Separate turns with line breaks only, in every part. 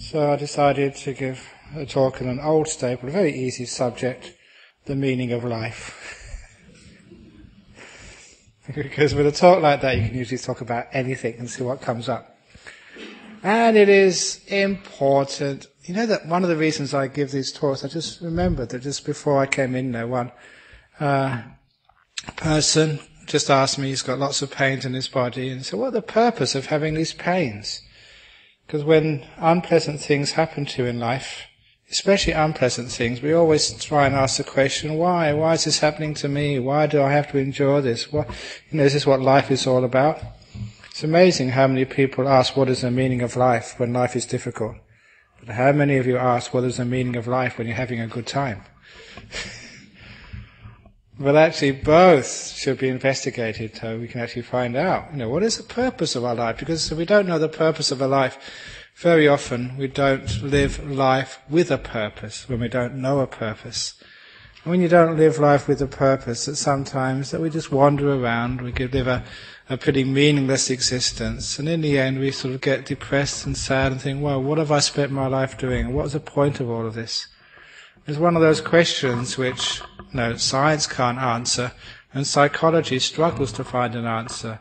So I decided to give a talk on an old staple, a very easy subject, the meaning of life. Because with a talk like that you can usually talk about anything and see what comes up. And it is important. You know that one of the reasons I give these talks, I just remembered that just before I came in there, one person just asked me, he's got lots of pains in his body, and said, what are the purpose of having these pains? Because when unpleasant things happen to you in life, especially unpleasant things, we always try and ask the question, why? Why is this happening to me? Why do I have to endure this? What, is this what life is all about? It's amazing how many people ask what is the meaning of life when life is difficult. But how many of you ask what is the meaning of life when you're having a good time? But actually both should be investigated so we can actually find out, what is the purpose of our life? Because if we don't know the purpose of our life, very often we don't live life with a purpose when we don't know a purpose. And when you don't live life with a purpose, that sometimes that we just wander around, we could live a pretty meaningless existence, and in the end we sort of get depressed and sad and think, well, what have I spent my life doing? What's the point of all of this? It's one of those questions which science can't answer, and psychology struggles to find an answer.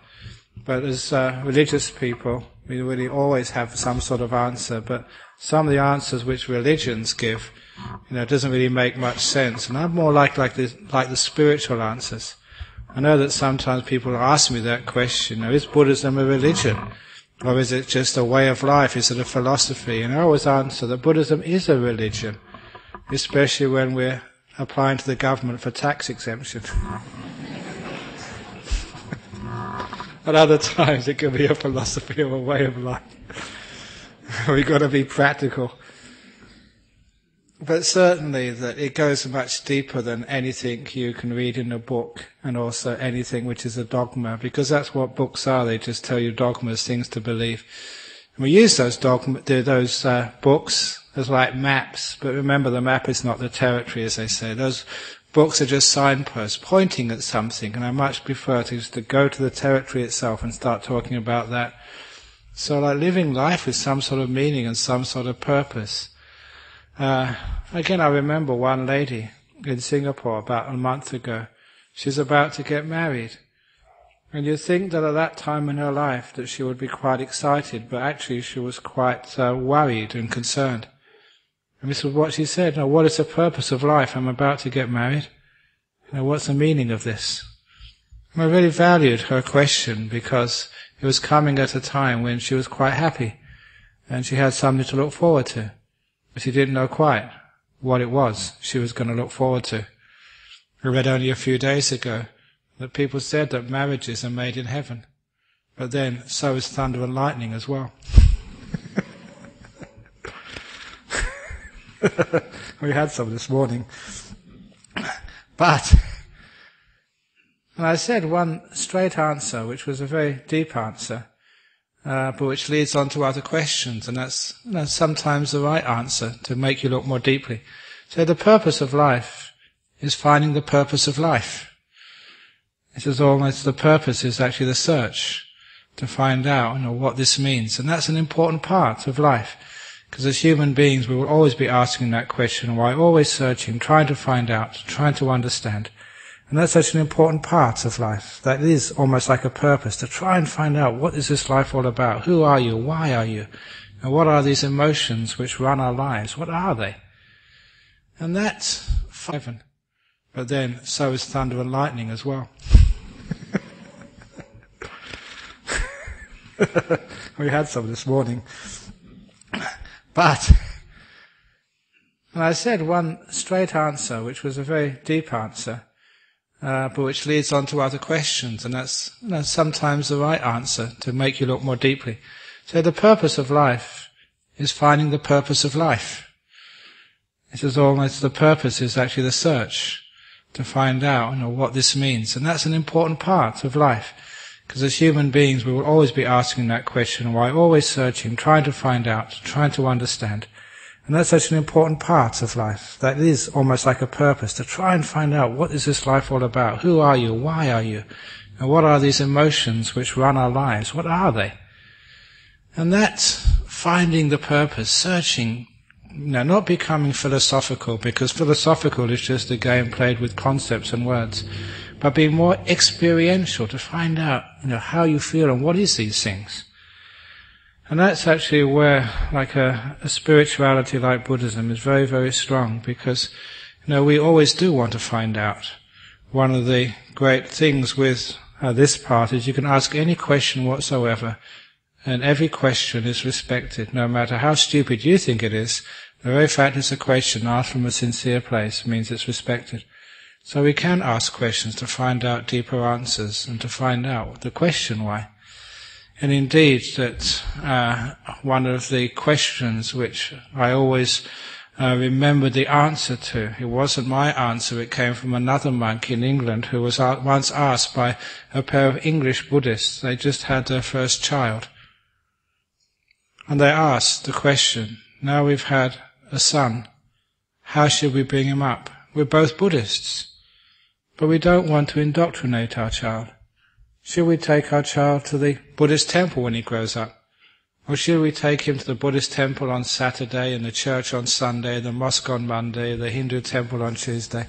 But as religious people, we really always have some sort of answer. But some of the answers which religions give, doesn't really make much sense. And I'm more like the spiritual answers. I know that sometimes people ask me that question: is Buddhism a religion, or is it just a way of life? Is it a philosophy? And I always answer that Buddhism is a religion, especially when we're applying to the government for tax exemption. At other times it can be a philosophy or a way of life. We've got to be practical. But certainly that it goes much deeper than anything you can read in a book, and also anything which is a dogma, because that's what books are. They just tell you dogmas, things to believe. And we use those books as like maps, but remember the map is not the territory, as they say. Those books are just signposts pointing at something, and I much prefer to just to go to the territory itself and start talking about that. So like living life with some sort of meaning and some sort of purpose. Again, I remember one lady in Singapore about a month ago. She's about to get married. And you'd think that at that time in her life that she would be quite excited, but actually she was quite worried and concerned. And this was what she said: what is the purpose of life? I'm about to get married. What's the meaning of this? And I really valued her question, because it was coming at a time when she was quite happy, and she had something to look forward to. But she didn't know quite what it was she was going to look forward to. I read only a few days ago that people said that marriages are made in heaven, but then so is thunder and lightning as well. We had some this morning. But, and I said one straight answer, which was a very deep answer, but which leads on to other questions, and that's sometimes the right answer to make you look more deeply. So the purpose of life is finding the purpose of life. It is almost the purpose is actually the search to find out what this means, and that's an important part of life. Because as human beings we will always be asking that question, why, always searching, trying to find out, trying to understand. And that's such an important part of life. That is almost like a purpose, to try and find out, what is this life all about? Who are you? Why are you? And what are these emotions which run our lives? What are they? And that's heaven. But then so is thunder and lightning as well. We had some this morning. But, and I said one straight answer, which was a very deep answer, but which leads on to other questions, and that's sometimes the right answer to make you look more deeply. So the purpose of life is finding the purpose of life. It is almost the purpose is actually the search to find out what this means, and that's an important part of life. Because as human beings we will always be asking that question, why, always searching, trying to find out, trying to understand. And that's such an important part of life. That is almost like a purpose, to try and find out, what is this life all about? Who are you? Why are you? And what are these emotions which run our lives? What are they? And that's finding the purpose, searching, not becoming philosophical, because philosophical is just a game played with concepts and words, but being more experiential to find out, how you feel and what is these things. And that's actually where, like a spirituality like Buddhism is very, very strong, because, we always do want to find out. One of the great things with this part is you can ask any question whatsoever, and every question is respected, no matter how stupid you think it is. The very fact it's a question asked from a sincere place means it's respected. So we can ask questions to find out deeper answers and to find out the question why. And indeed, that one of the questions which I always remember the answer to, it wasn't my answer, it came from another monk in England who was once asked by a pair of English Buddhists. They just had their first child. And they asked the question, now we've had a son, how should we bring him up? We're both Buddhists, but we don't want to indoctrinate our child. Should we take our child to the Buddhist temple when he grows up? Or should we take him to the Buddhist temple on Saturday and the church on Sunday, the mosque on Monday, the Hindu temple on Tuesday?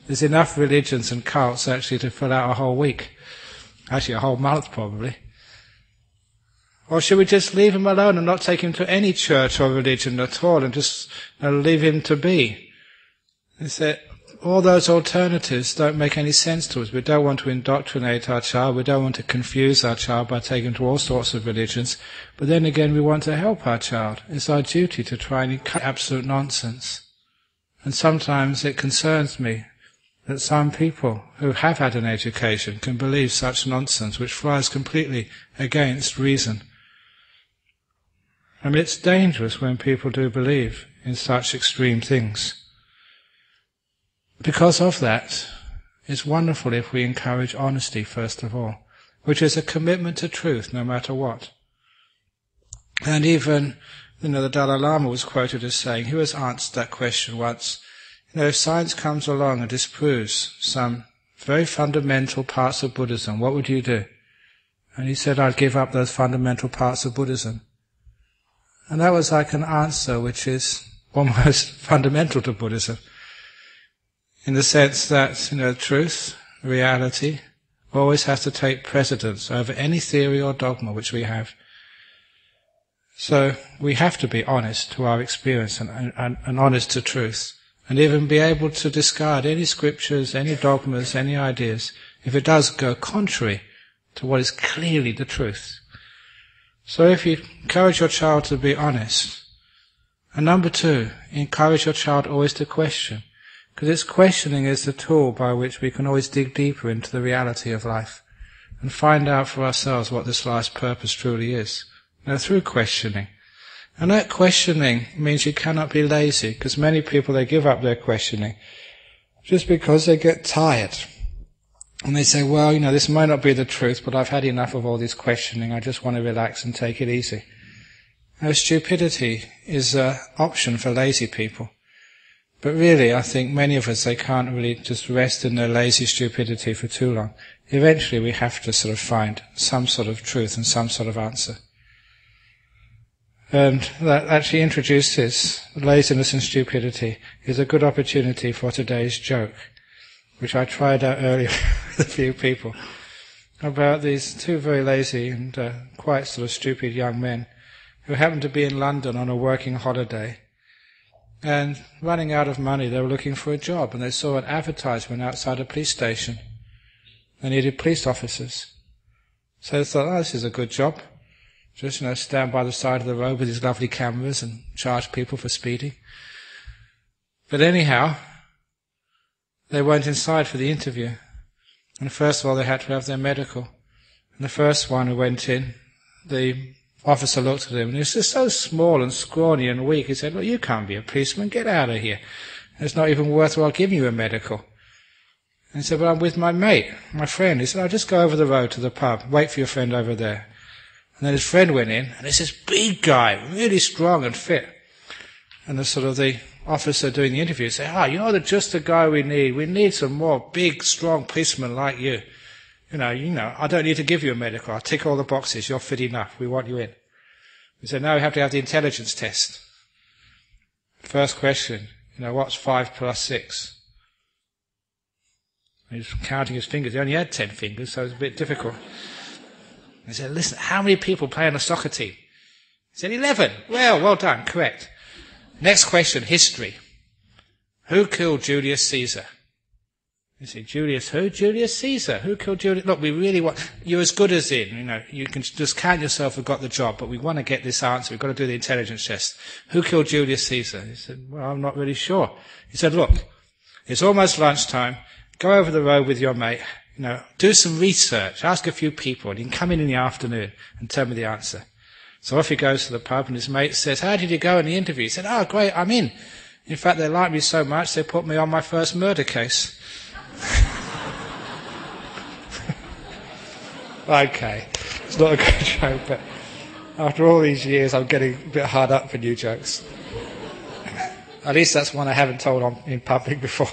There's enough religions and cults actually to fill out a whole week. Actually a whole month probably. Or should we just leave him alone and not take him to any church or religion at all and just leave him to be? Is that all those alternatives don't make any sense to us. We don't want to indoctrinate our child. We don't want to confuse our child by taking him to all sorts of religions. But then again, we want to help our child. It's our duty to try and cut absolute nonsense. And sometimes it concerns me that some people who have had an education can believe such nonsense which flies completely against reason. I mean, it's dangerous when people do believe in such extreme things. Because of that, it's wonderful if we encourage honesty, first of all, which is a commitment to truth, no matter what. And even, the Dalai Lama was quoted as saying, he was asked that question once, if science comes along and disproves some very fundamental parts of Buddhism, what would you do? And he said, I'd give up those fundamental parts of Buddhism. And that was like an answer which is almost fundamental to Buddhism. In the sense that, truth, reality, always has to take precedence over any theory or dogma which we have. So we have to be honest to our experience and honest to truth, and even be able to discard any scriptures, any dogmas, any ideas, if it does go contrary to what is clearly the truth. So if you encourage your child to be honest, and number two, encourage your child always to question. Because it's questioning is the tool by which we can always dig deeper into the reality of life and find out for ourselves what this life's purpose truly is. Through questioning. And that questioning means you cannot be lazy, because many people, they give up their questioning just because they get tired. And they say, well, this might not be the truth, but I've had enough of all this questioning. I just want to relax and take it easy. Stupidity is an option for lazy people. But really, I think many of us, they can't really just rest in their lazy stupidity for too long. Eventually, we have to sort of find some sort of truth and some sort of answer. And that actually introduces laziness and stupidity is a good opportunity for today's joke, which I tried out earlier with a few people, about these two very lazy and quite sort of stupid young men who happened to be in London on a working holiday. And running out of money, they were looking for a job, and they saw an advertisement outside a police station. They needed police officers. So they thought, this is a good job. Just, stand by the side of the road with these lovely cameras and charge people for speeding. But anyhow, they went inside for the interview. And first of all, they had to have their medical. And the first one who went in, the officer looked at him, and he was just so small and scrawny and weak. He said, look, you can't be a policeman. Get out of here. It's not even worthwhile giving you a medical. And he said, well, I'm with my mate, my friend. He said, I'll just go over the road to the pub. Wait for your friend over there. And then his friend went in, and there's this big guy, really strong and fit. And the officer doing the interview said, you're just the guy we need. We need some more big, strong policemen like you. I don't need to give you a medical. I'll tick all the boxes. You're fit enough. We want you in. We said, no, we have to have the intelligence test. First question, what's 5 plus 6? He was counting his fingers. He only had 10 fingers, so it was a bit difficult. He said, listen, how many people play on a soccer team? He said, 11. Well done, correct. Next question, history. Who killed Julius Caesar? You say, Julius who? Julius Caesar. Who killed Julius? Look, we really want, you're as good as in, you can just count yourself and got the job, but we want to get this answer. We've got to do the intelligence test. Who killed Julius Caesar? He said, well, I'm not really sure. He said, look, it's almost lunchtime. Go over the road with your mate, do some research, ask a few people, and you can come in the afternoon and tell me the answer. So off he goes to the pub, and his mate says, how did you go in the interview? He said, oh, great, I'm in. In fact, they like me so much, they put me on my first murder case. Okay, it's not a good joke, but after all these years, I'm getting a bit hard up for new jokes. At least that's one I haven't told in public before.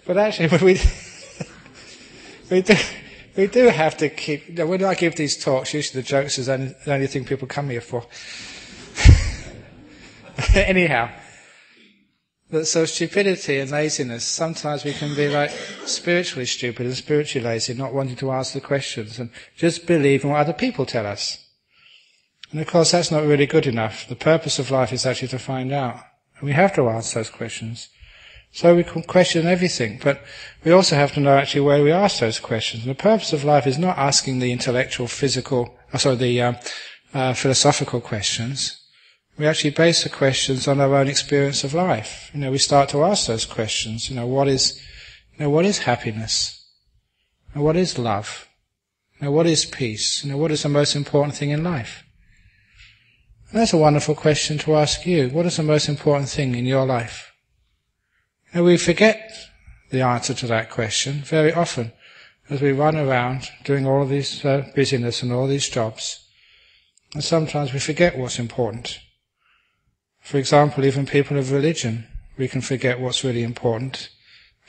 But actually, we do have to keep. When I give these talks, usually the jokes is the only thing people come here for. Anyhow, so stupidity and laziness. Sometimes we can be like spiritually stupid and spiritually lazy, not wanting to ask the questions and just believing what other people tell us. And of course, that's not really good enough. The purpose of life is actually to find out, and we have to ask those questions. So we can question everything, but we also have to know actually where we ask those questions. And the purpose of life is not asking the intellectual, philosophical questions. We actually base the questions on our own experience of life. We start to ask those questions. What is happiness? What is love? What is peace? What is the most important thing in life? And that's a wonderful question to ask you. What is the most important thing in your life? We forget the answer to that question very often as we run around doing all of this busyness and all these jobs. And sometimes we forget what's important. For example, even people of religion, we can forget what's really important.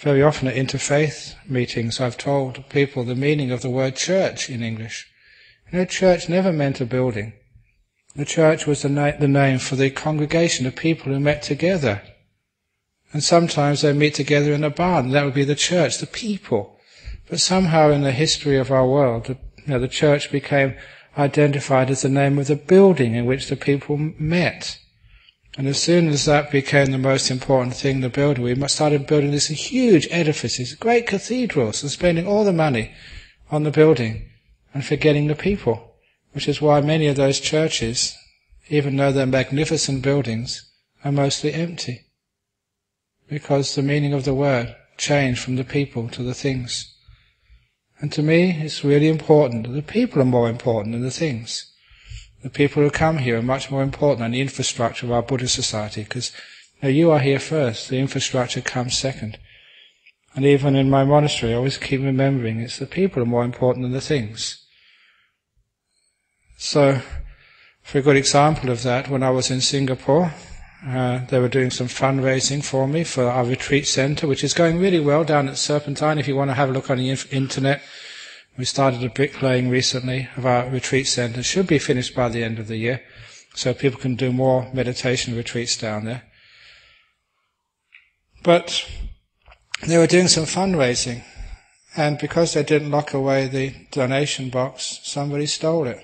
Very often at interfaith meetings, I've told people the meaning of the word church in English. Church never meant a building. The church was the name for the congregation of people who met together. And sometimes they meet together in a barn. That would be the church, the people. But somehow in the history of our world, the church became identified as the name of the building in which the people met. And as soon as that became the most important thing, the building, we started building these huge edifices, great cathedrals, and spending all the money on the building and forgetting the people, which is why many of those churches, even though they're magnificent buildings, are mostly empty. Because the meaning of the word changed from the people to the things. And to me, it's really important that the people are more important than the things. The people who come here are much more important than the infrastructure of our Buddhist society, because you are here first, the infrastructure comes second. And even in my monastery, I always keep remembering it's the people who are more important than the things. So, for a good example of that, when I was in Singapore, they were doing some fundraising for me for our retreat centre, which is going really well down at Serpentine. If you want to have a look on the internet, we started a bricklaying recently of our retreat centre. It should be finished by the end of the year, so people can do more meditation retreats down there. But they were doing some fundraising, and because they didn't lock away the donation box, somebody stole it.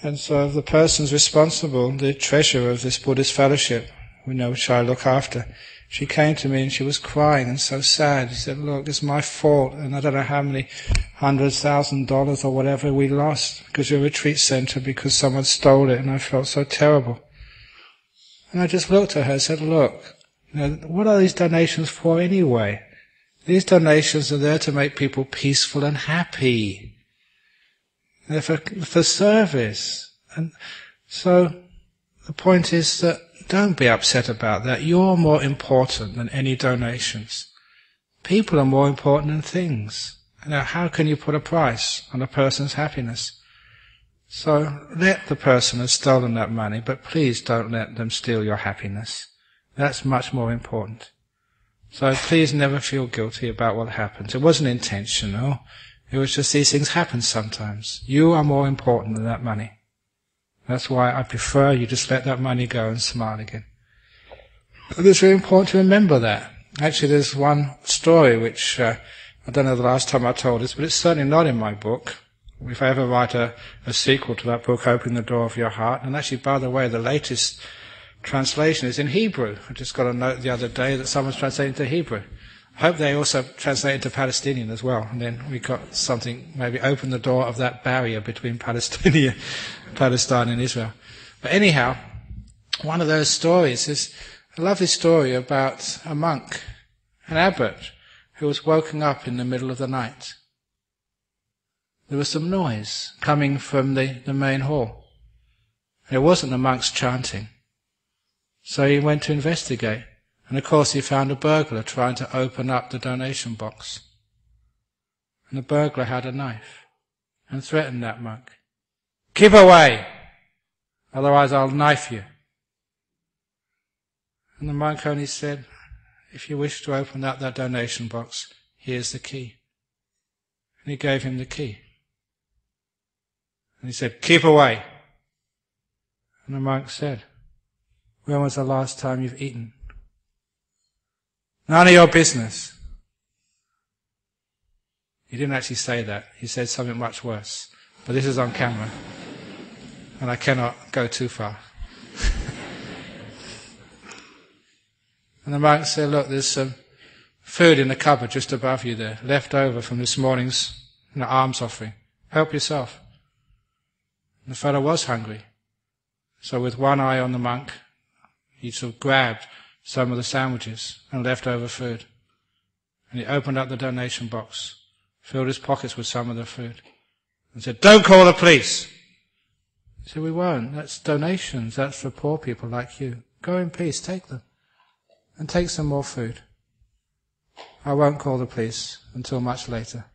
And so the persons responsible, the treasurer of this Buddhist fellowship, which I look after, she came to me and she was crying and so sad. She said, look, it's my fault, and I don't know how many $100,000 or whatever we lost because your retreat centre, because someone stole it, and I felt so terrible. And I just looked at her and said, look, what are these donations for anyway? These donations are there to make people peaceful and happy. They're for service. And so the point is that don't be upset about that. You're more important than any donations. People are more important than things. How can you put a price on a person's happiness? So let the person have stolen that money, but please don't let them steal your happiness. That's much more important. So please never feel guilty about what happens. It wasn't intentional. It was just these things happen sometimes. You are more important than that money. That's why I prefer you just let that money go and smile again. And it's very important to remember that. Actually, there's one story which, I don't know the last time I told this, but it's certainly not in my book. If I ever write a sequel to that book, Opening the Door of Your Heart, and actually, by the way, the latest translation is in Hebrew. I just got a note the other day that someone's translating to Hebrew. I hope they also translate it to Palestinian as well, and then we got something, maybe open the door of that barrier between Palestine and Israel. But anyhow, one of those stories is a lovely story about a monk, an abbot, who was woken up in the middle of the night. There was some noise coming from the main hall. It wasn't the monks chanting. So he went to investigate. And of course he found a burglar trying to open up the donation box. And the burglar had a knife and threatened that monk. "Keep away! Otherwise I'll knife you." And the monk only said, "If you wish to open up that donation box, here's the key." And he gave him the key. And he said, "Keep away." And the monk said, "When was the last time you've eaten?" "None of your business." He didn't actually say that. He said something much worse. But this is on camera. And I cannot go too far. And the monk said, "Look, there's some food in the cupboard just above you there, left over from this morning's alms offering. Help yourself." And the fellow was hungry. So with one eye on the monk, he sort of grabbed some of the sandwiches and leftover food. And he opened up the donation box, filled his pockets with some of the food, and said, "Don't call the police." He said, "We won't. That's donations. That's for poor people like you. Go in peace, take them. And take some more food. I won't call the police until much later.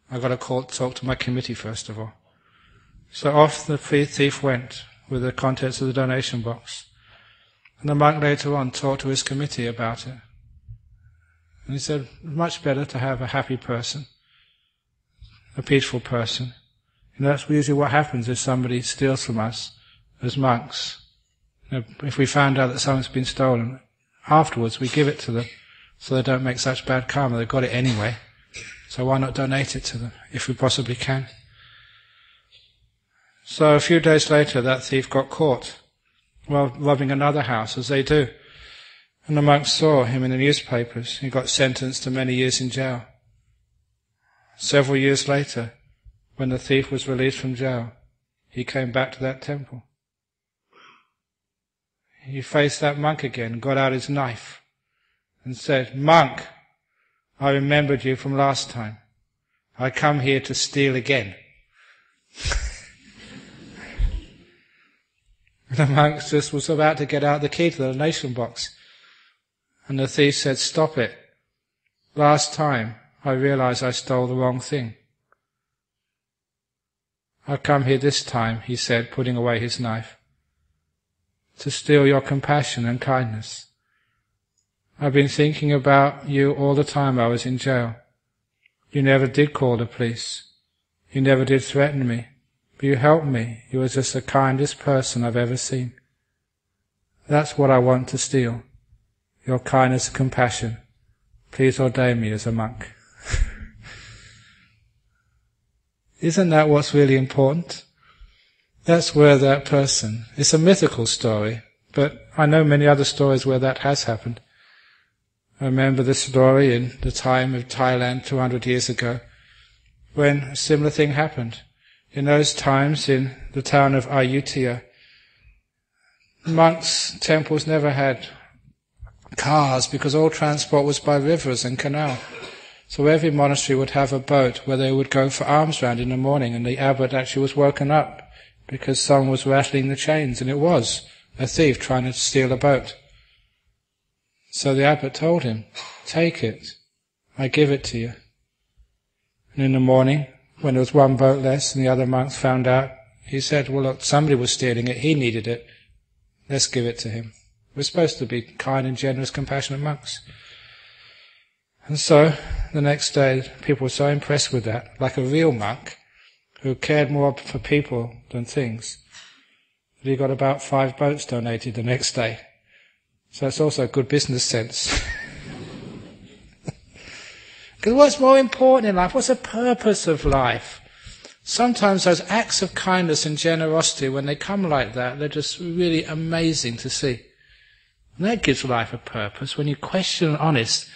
I've got to talk to my committee first of all." So off the thief went with the contents of the donation box. And the monk later on talked to his committee about it. And he said, much better to have a happy person, a peaceful person. And that's usually what happens if somebody steals from us as monks. If we found out that something's been stolen, afterwards we give it to them so they don't make such bad karma. They've got it anyway. So why not donate it to them if we possibly can? So a few days later that thief got caught while robbing another house, as they do. And the monks saw him in the newspapers. He got sentenced to many years in jail. Several years later, when the thief was released from jail, he came back to that temple. He faced that monk again, got out his knife, and said, "Monk, I remembered you from last time. I come here to steal again." The monk just was about to get out the key to the donation box. And the thief said, "Stop it. Last time I realized I stole the wrong thing. I've come here this time," he said, putting away his knife, "to steal your compassion and kindness. I've been thinking about you all the time I was in jail. You never did call the police. You never did threaten me. But you helped me. You were just the kindest person I've ever seen. That's what I want to steal. Your kindness and compassion. Please ordain me as a monk." Isn't that what's really important? That's where that person, it's a mythical story, but I know many other stories where that has happened. I remember the story in the time of Thailand 200 years ago, when a similar thing happened. In those times, in the town of Ayutthaya, monks' temples never had cars because all transport was by rivers and canal. So every monastery would have a boat where they would go for alms round in the morning, and the abbot actually was woken up because someone was rattling the chains, and it was a thief trying to steal a boat. So the abbot told him, "Take it, I give it to you." And in the morning, when there was one boat less and the other monks found out, he said, "Well, look, somebody was stealing it, he needed it, let's give it to him." We're supposed to be kind and generous, compassionate monks. And so the next day, people were so impressed with that, like a real monk who cared more for people than things, that he got about 5 boats donated the next day. So it's also a good business sense. Because what's more important in life? What's the purpose of life? Sometimes those acts of kindness and generosity, when they come like that, they're just really amazing to see. And that gives life a purpose. When you question and honest,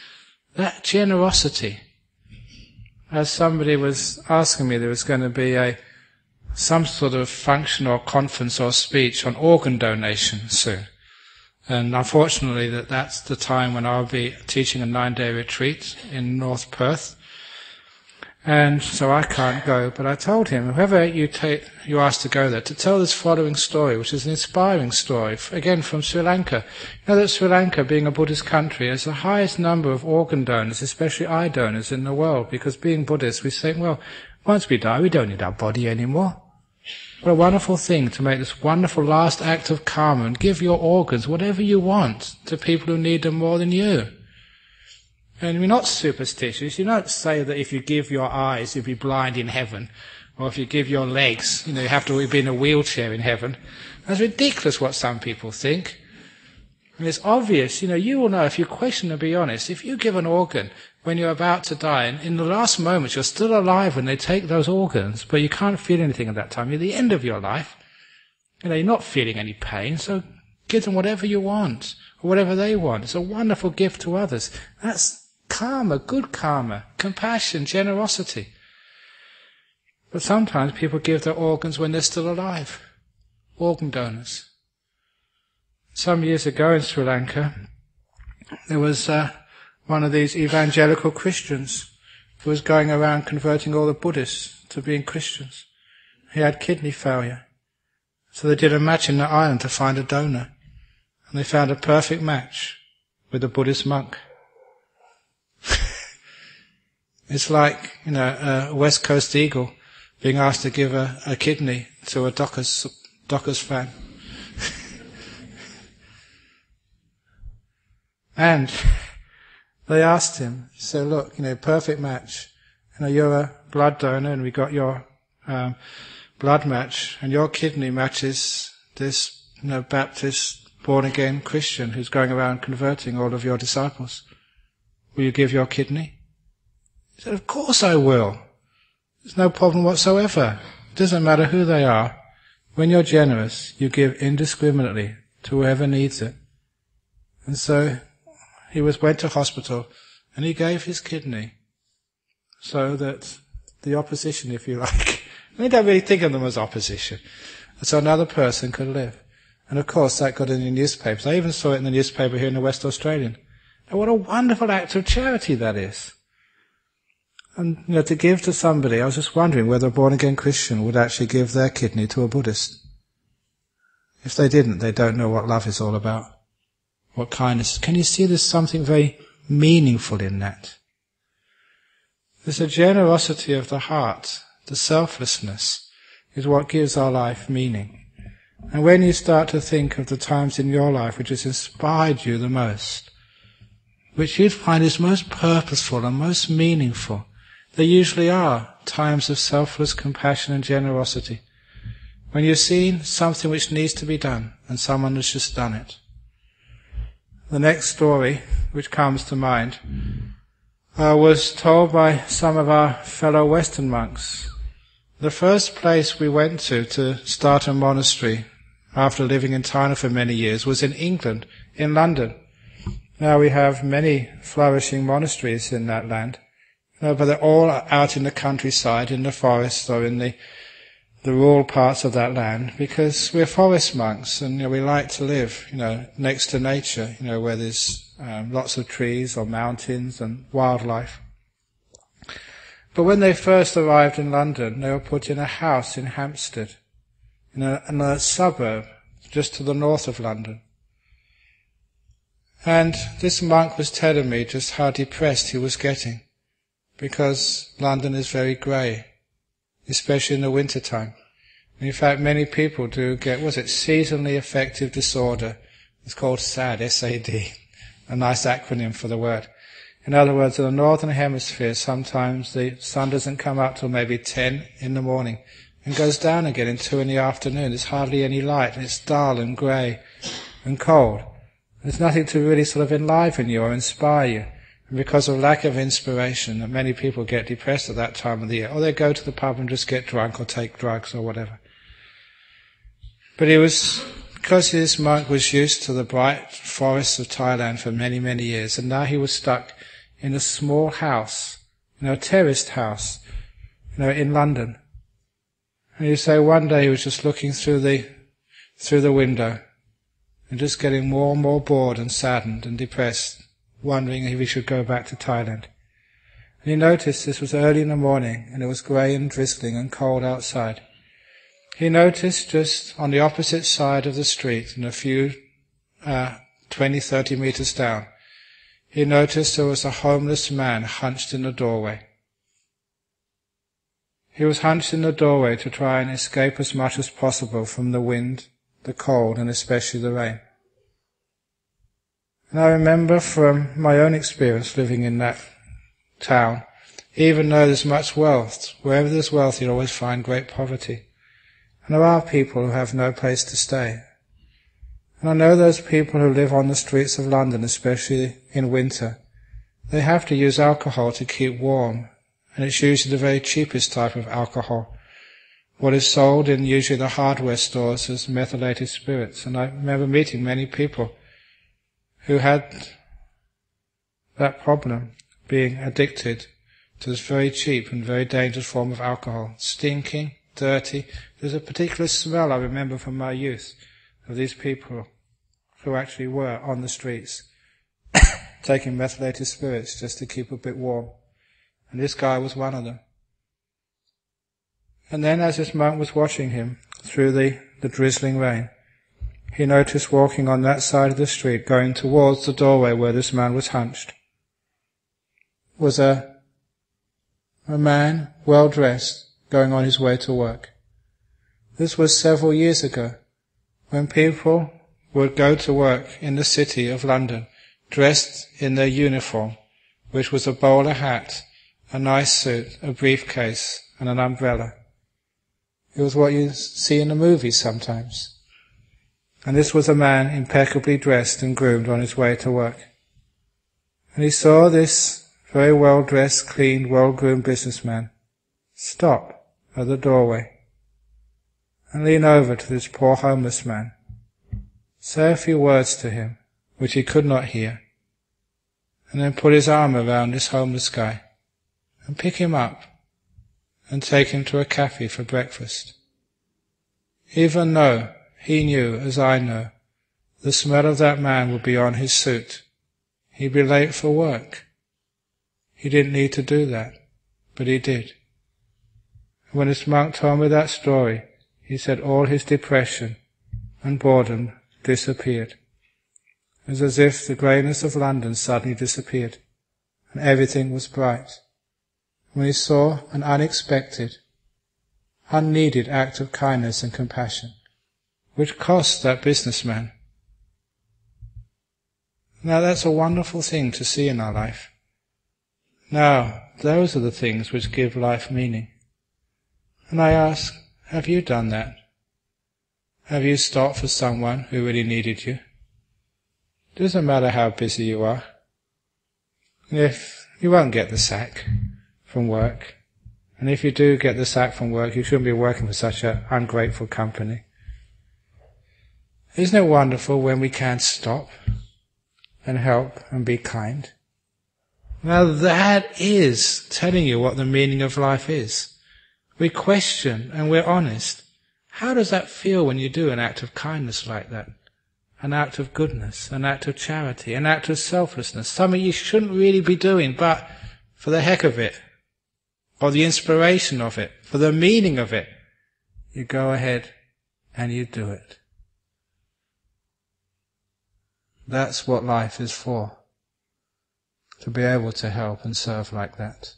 that generosity. As somebody was asking me, there was going to be some sort of function or conference or speech on organ donation soon. And unfortunately that's the time when I'll be teaching a 9-day retreat in North Perth. And so I can't go, but I told him, whoever you ask to go there, to tell this following story, which is an inspiring story, again from Sri Lanka. You know that Sri Lanka, being a Buddhist country, has the highest number of organ donors, especially eye donors, in the world, because being Buddhists, we think, well, once we die, we don't need our body anymore. What a wonderful thing to make this wonderful last act of karma and give your organs, whatever you want, to people who need them more than you. And we're not superstitious. You don't say that if you give your eyes, you'll be blind in heaven. Or if you give your legs, you have to be in a wheelchair in heaven. That's ridiculous what some people think. And it's obvious, you will know if you question and be honest, if you give an organ when you're about to die, and in the last moments you're still alive when they take those organs, but you can't feel anything at that time, you're at the end of your life, you're not feeling any pain, so give them whatever you want, or whatever they want. It's a wonderful gift to others. That's karma, good karma, compassion, generosity. But sometimes people give their organs when they're still alive. Organ donors. Some years ago in Sri Lanka, there was one of these evangelical Christians who was going around converting all the Buddhists to being Christians. He had kidney failure. So they did a match in the island to find a donor. And they found a perfect match with a Buddhist monk. It's like, a West Coast eagle being asked to give a kidney to a Dockers fan. And they asked him, so look, perfect match. You're a blood donor and we got your blood match, and your kidney matches this Baptist born-again Christian who's going around converting all of your disciples. Will you give your kidney? He said, of course I will. There's no problem whatsoever. It doesn't matter who they are. When you're generous, you give indiscriminately to whoever needs it. And so he went to hospital and he gave his kidney so that the opposition, if you like, we don't really think of them as opposition, so another person could live. And of course that got in the newspapers. I even saw it in the newspaper here in the West Australian. And what a wonderful act of charity that is. And to give to somebody, I was just wondering whether a born-again Christian would actually give their kidney to a Buddhist. If they didn't, they don't know what love is all about. What kindness. Can you see there's something very meaningful in that? There's a generosity of the heart. The selflessness is what gives our life meaning. And when you start to think of the times in your life which has inspired you the most, which you'd find is most purposeful and most meaningful, they usually are times of selfless compassion and generosity. When you've seen something which needs to be done and someone has just done it. The next story which comes to mind was told by some of our fellow Western monks. The first place we went to start a monastery after living in China for many years was in England, in London. Now we have many flourishing monasteries in that land, but they're all out in the countryside, in the forests or in the rural parts of that land, because we're forest monks and we like to live, next to nature, where there's lots of trees or mountains and wildlife. But when they first arrived in London, they were put in a house in Hampstead, in a suburb just to the north of London. And this monk was telling me just how depressed he was getting, because London is very grey, especially in the winter time. In fact, many people do get, seasonally affective disorder. It's called SAD, S-A-D, a nice acronym for the word. In other words, in the northern hemisphere, sometimes the sun doesn't come up till maybe 10 in the morning and goes down again in 2 in the afternoon. There's hardly any light, and it's dull and grey and cold. There's nothing to really sort of enliven you or inspire you. And because of lack of inspiration, that many people get depressed at that time of the year, or they go to the pub and just get drunk or take drugs or whatever. But because this monk was used to the bright forests of Thailand for many, many years, and now he was stuck in a small house, a terraced house, in London. And you say one day he was just looking through the window and just getting more and more bored and saddened and depressed, wondering if he should go back to Thailand. And he noticed this was early in the morning and it was grey and drizzling and cold outside. He noticed just on the opposite side of the street, and a few 20, 30 meters down, he noticed there was a homeless man hunched in the doorway. He was hunched in the doorway to try and escape as much as possible from the wind, the cold, and especially the rain. And I remember from my own experience living in that town, even though there's much wealth, wherever there's wealth you'll always find great poverty. And there are people who have no place to stay. And I know those people who live on the streets of London, especially in winter, they have to use alcohol to keep warm, and it's usually the very cheapest type of alcohol. What is sold in usually the hardware stores as methylated spirits. And I remember meeting many people who had that problem, being addicted to this very cheap and very dangerous form of alcohol. Stinking, dirty. There's a particular smell I remember from my youth of these people who actually were on the streets taking methylated spirits just to keep a bit warm. And this guy was one of them. And then as this monk was watching him through the drizzling rain, he noticed walking on that side of the street, going towards the doorway where this man was hunched, was a man, well dressed, going on his way to work. This was several years ago, when people would go to work in the city of London, dressed in their uniform, which was a bowler hat, a nice suit, a briefcase, and an umbrella. It was what you see in the movies sometimes. And this was a man impeccably dressed and groomed on his way to work. And he saw this very well-dressed, clean, well-groomed businessman stop at the doorway and lean over to this poor homeless man, say a few words to him, which he could not hear, and then put his arm around this homeless guy and pick him up and take him to a cafe for breakfast. Even though he knew, as I know, the smell of that man would be on his suit. He'd be late for work. He didn't need to do that, but he did. When this monk told me that story, he said all his depression and boredom disappeared. It was as if the greyness of London suddenly disappeared, and everything was bright. When he saw an unexpected, unneeded act of kindness and compassion, which cost that businessman. Now that's a wonderful thing to see in our life. Now, those are the things which give life meaning. And I ask, have you done that? Have you stopped for someone who really needed you? It doesn't matter how busy you are. If you won't get the sack from work, and if you do get the sack from work, you shouldn't be working for such an ungrateful company. Isn't it wonderful when we can stop and help and be kind? Now that is telling you what the meaning of life is. We question and we're honest. How does that feel when you do an act of kindness like that? An act of goodness, an act of charity, an act of selflessness, something you shouldn't really be doing, but for the heck of it, or the inspiration of it, for the meaning of it, you go ahead and you do it. That's what life is for, to be able to help and serve like that.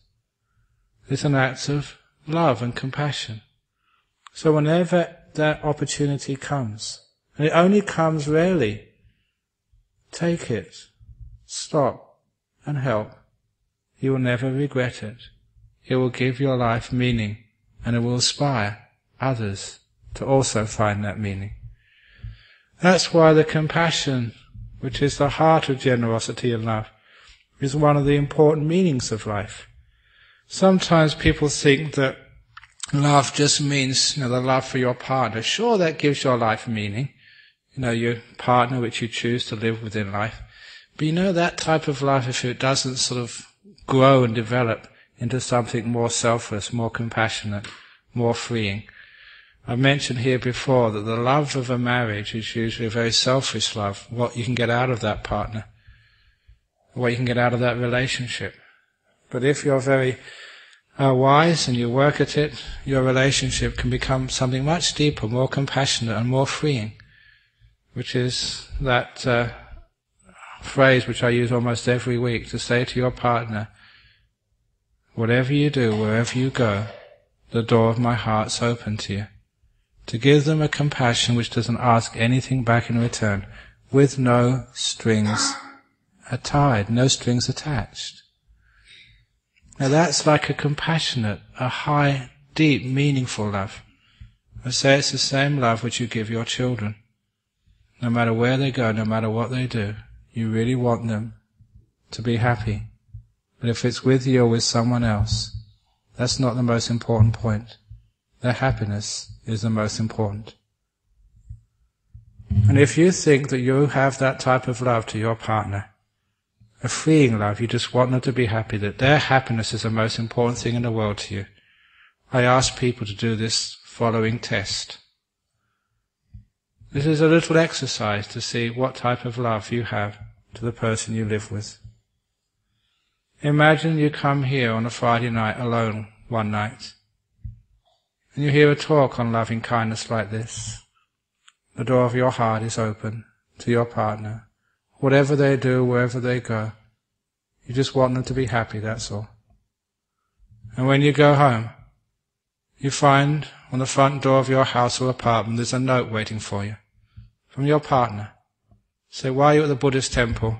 It's an act of love and compassion. So whenever that opportunity comes, and it only comes rarely, take it, stop and help you will never regret it. It will give your life meaning, and it will inspire others to also find that meaning. That's why the compassion, which is the heart of generosity and love, is one of the important meanings of life. Sometimes people think that love just means, the love for your partner. Sure, that gives your life meaning. Your partner which you choose to live with in life. But that type of love, if it doesn't sort of grow and develop into something more selfless, more compassionate, more freeing. I've mentioned here before that the love of a marriage is usually a very selfish love, what you can get out of that partner, what you can get out of that relationship. But if you're very wise and you work at it, your relationship can become something much deeper, more compassionate and more freeing, which is that phrase which I use almost every week, to say to your partner, whatever you do, wherever you go, the door of my heart's open to you. To give them a compassion which doesn't ask anything back in return, with no strings tied, no strings attached. Now that's like a compassionate, a high, deep, meaningful love. I say it's the same love which you give your children. No matter where they go, no matter what they do, you really want them to be happy. But if it's with you or with someone else, that's not the most important point. Their happiness is the most important. And if you think that you have that type of love to your partner, a freeing love, you just want them to be happy, that their happiness is the most important thing in the world to you, I ask people to do this following test. This is a little exercise to see what type of love you have to the person you live with. Imagine you come here on a Friday night alone one night, and you hear a talk on loving kindness like this. The door of your heart is open to your partner. Whatever they do, wherever they go, you just want them to be happy, that's all. And when you go home, you find on the front door of your house or apartment there's a note waiting for you from your partner. Say, while you're at the Buddhist temple,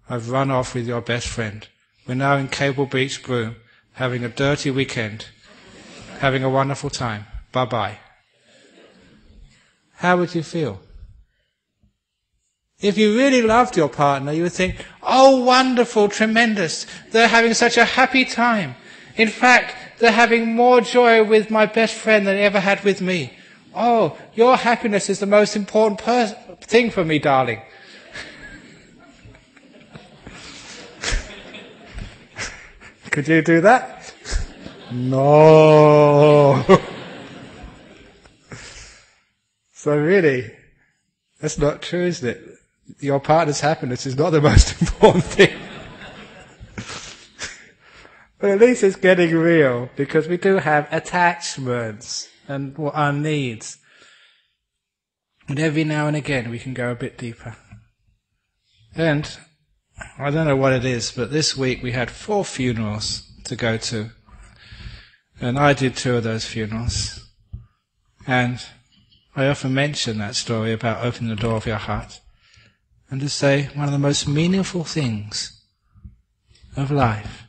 I've run off with your best friend. We're now in Cable Beach, Broome, having a dirty weekend, having a wonderful time. Bye-bye. How would you feel? If you really loved your partner, you would think, oh, wonderful, tremendous, they're having such a happy time. In fact, they're having more joy with my best friend than they ever had with me. Oh, your happiness is the most important thing for me, darling. Could you do that? No. So really, that's not true, isn't it? Your partner's happiness is not the most important thing. But at least it's getting real, because we do have attachments and our needs. And every now and again we can go a bit deeper. And I don't know what it is, but this week we had 4 funerals to go to. And I did 2 of those funerals. And I often mention that story about opening the door of your heart. And to say one of the most meaningful things of life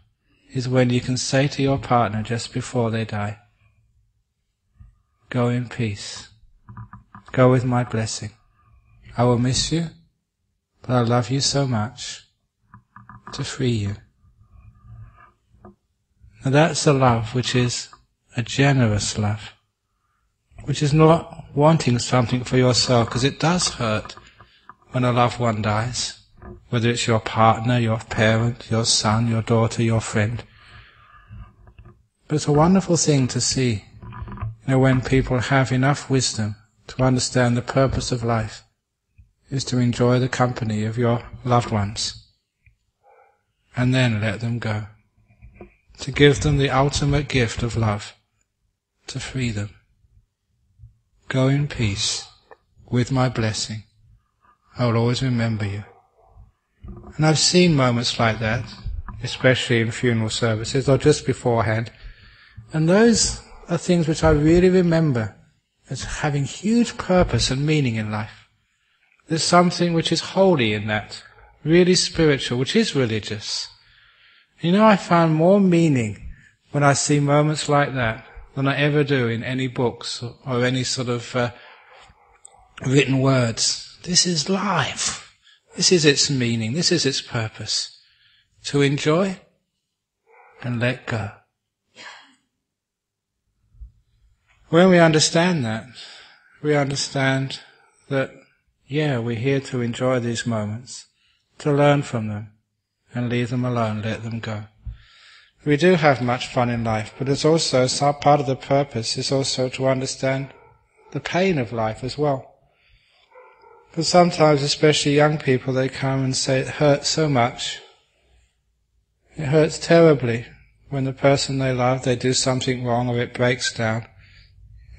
is when you can say to your partner just before they die, go in peace. Go with my blessing. I will miss you, but I love you so much to free you. Now that's a love which is a generous love, which is not wanting something for yourself, because it does hurt when a loved one dies, whether it's your partner, your parent, your son, your daughter, your friend. But it's a wonderful thing to see, when people have enough wisdom to understand the purpose of life is to enjoy the company of your loved ones and then let them go, to give them the ultimate gift of love, to free them. Go in peace with my blessing. I will always remember you. And I've seen moments like that, especially in funeral services or just beforehand, and those are things which I really remember as having huge purpose and meaning in life. There's something which is holy in that, really spiritual, which is religious. I find more meaning when I see moments like that than I ever do in any books or any sort of written words. This is life. This is its meaning. This is its purpose. To enjoy and let go. When we understand that, we understand that, we're here to enjoy these moments, to learn from them, and leave them alone, let them go. We do have much fun in life, but it's also, part of the purpose is also to understand the pain of life as well. Because sometimes, especially young people, they come and say it hurts so much. It hurts terribly when the person they love, they do something wrong or it breaks down.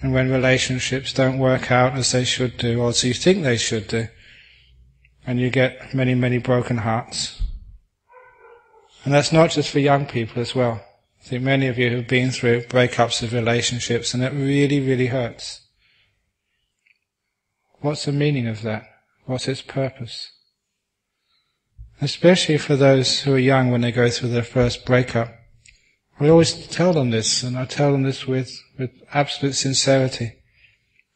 And when relationships don't work out as they should do, or as you think they should do, and you get many, many broken hearts. And that's not just for young people as well. I think many of you have been through breakups of relationships, and it really, really hurts. What's the meaning of that? What's its purpose? Especially for those who are young when they go through their first breakup. I always tell them this, and I tell them this with absolute sincerity.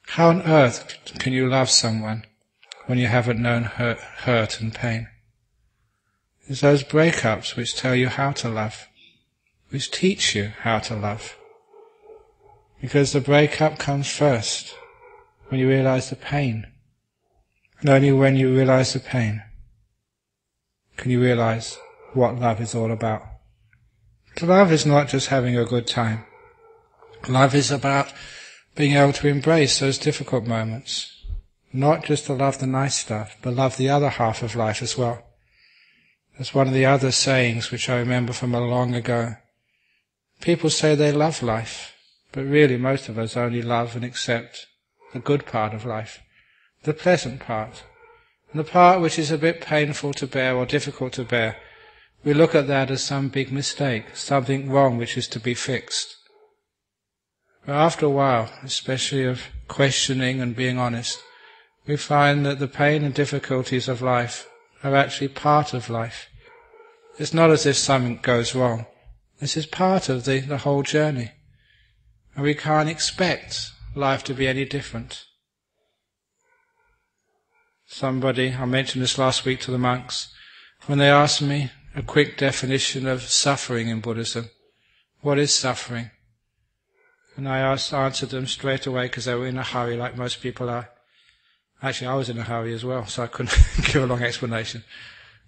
How on earth can you love someone when you haven't known hurt and pain? It's those breakups which tell you how to love, which teach you how to love. Because the breakup comes first, when you realize the pain. And only when you realize the pain can you realize what love is all about. Love is not just having a good time. Love is about being able to embrace those difficult moments. Not just to love the nice stuff, but love the other half of life as well. That's one of the other sayings which I remember from a long ago. People say they love life, but really most of us only love and accept the good part of life, the pleasant part. And the part which is a bit painful to bear or difficult to bear, we look at that as some big mistake, something wrong which is to be fixed. But after a while, especially of questioning and being honest, we find that the pain and difficulties of life are actually part of life. It's not as if something goes wrong. This is part of the whole journey. And we can't expect life to be any different. Somebody, I mentioned this last week to the monks, when they asked me a quick definition of suffering in Buddhism. What is suffering? And I answered them straight away because they were in a hurry like most people are. Actually, I was in a hurry as well, so I couldn't give a long explanation.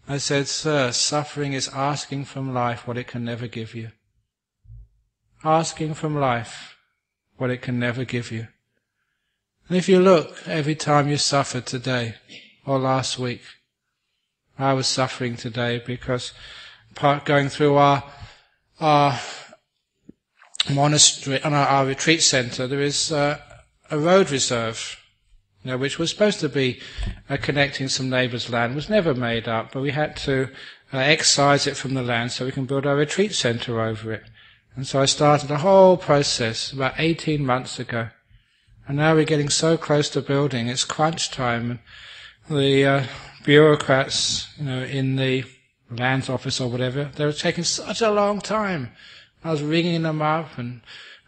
I said, "Sir, suffering is asking from life what it can never give you. Asking from life what it can never give you." And if you look, every time you suffered today or last week, I was suffering today because going through our monastery, and our retreat centre, there is a road reserve, which was supposed to be connecting some neighbours' land, was never made up, but we had to excise it from the land so we can build our retreat centre over it. And so I started a whole process about 18 months ago. And now we're getting so close to building, it's crunch time. And the bureaucrats, in the lands office or whatever, they were taking such a long time. I was ringing them up and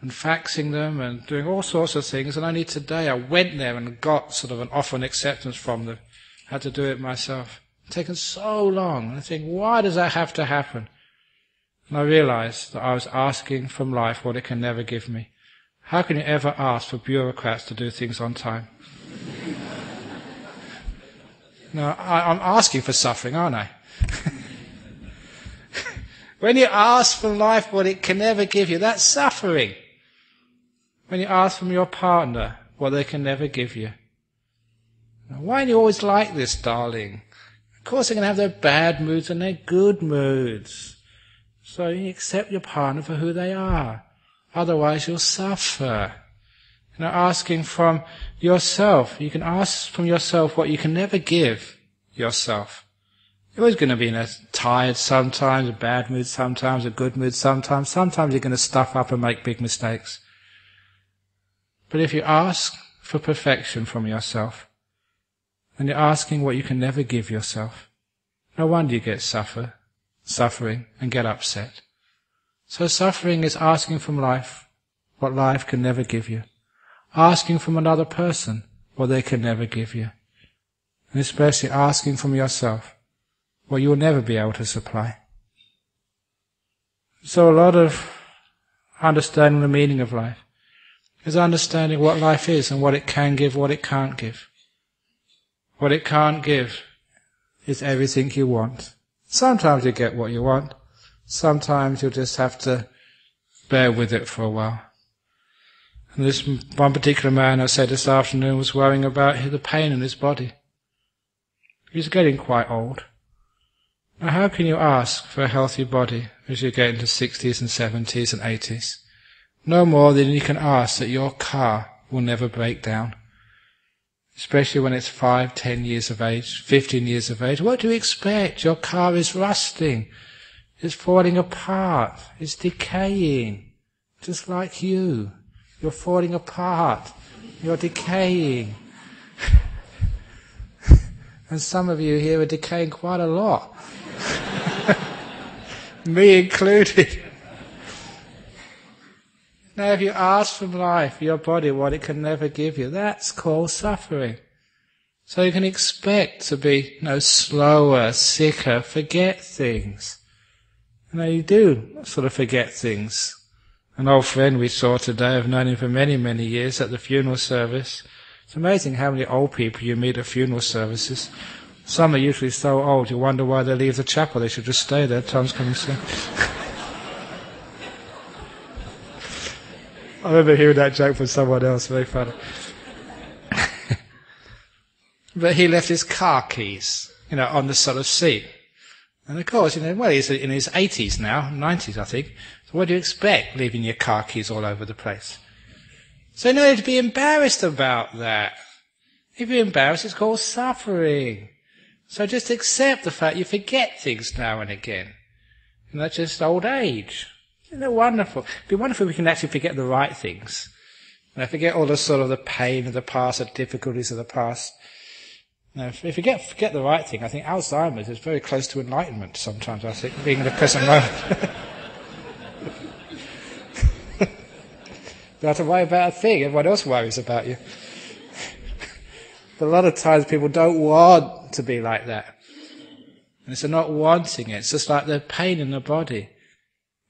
faxing them and doing all sorts of things. And only today I went there and got sort of an offer and acceptance from them. I had to do it myself. It's taken so long. And I think, why does that have to happen? And I realized that I was asking from life what it can never give me. How can you ever ask for bureaucrats to do things on time? No, I'm asking for suffering, aren't I? When you ask from life what it can never give you, that's suffering. When you ask from your partner what they can never give you. Now, why are you always like this, darling? Of course they're going to have their bad moods and their good moods. So you accept your partner for who they are. Otherwise you'll suffer. Asking from yourself. You can ask from yourself what you can never give yourself. You're always going to be tired sometimes, a bad mood sometimes, a good mood sometimes. Sometimes you're going to stuff up and make big mistakes. But if you ask for perfection from yourself, then you're asking what you can never give yourself. No wonder you get suffer. suffering and get upset. So suffering is asking from life what life can never give you. Asking from another person what they can never give you. And especially asking from yourself what you will never be able to supply. So a lot of understanding the meaning of life is understanding what life is and what it can give, what it can't give. What it can't give is everything you want. Sometimes you get what you want. Sometimes you'll just have to bear with it for a while. And this one particular man I said this afternoon was worrying about the pain in his body. He's getting quite old. Now how can you ask for a healthy body as you get into 60s and 70s and 80s? No more than you can ask that your car will never break down. Especially when it's 5, 10 years of age, 15 years of age. What do you expect? Your car is rusting. It's falling apart. It's decaying. Just like you. You're falling apart. You're decaying. And some of you here are decaying quite a lot. Me included. Now if you ask from life, your body, what it can never give you, that's called suffering. So you can expect to be, slower, sicker, forget things. You do sort of forget things. An old friend we saw today, I've known him for many, many years, at the funeral service. It's amazing how many old people you meet at funeral services. Some are usually so old you wonder why they leave the chapel. They should just stay there. Time's coming soon. I remember hearing that joke from someone else. Very funny. But he left his car keys, on the sort of seat. And of course, he's in his 80s now, 90s I think. So what do you expect, leaving your car keys all over the place? So no need to be embarrassed about that. If you're embarrassed, it's called suffering. So just accept the fact you forget things now and again. And that's just old age. Isn't it wonderful? It'd be wonderful if we can actually forget the right things. Forget all the sort of the pain of the past, the difficulties of the past. If you forget the right thing, I think Alzheimer's is very close to enlightenment sometimes, I think, being in the present moment. You don't have to worry about a thing, everyone else worries about you. But a lot of times people don't want to be like that. And it's not wanting it, it's just like the pain in the body.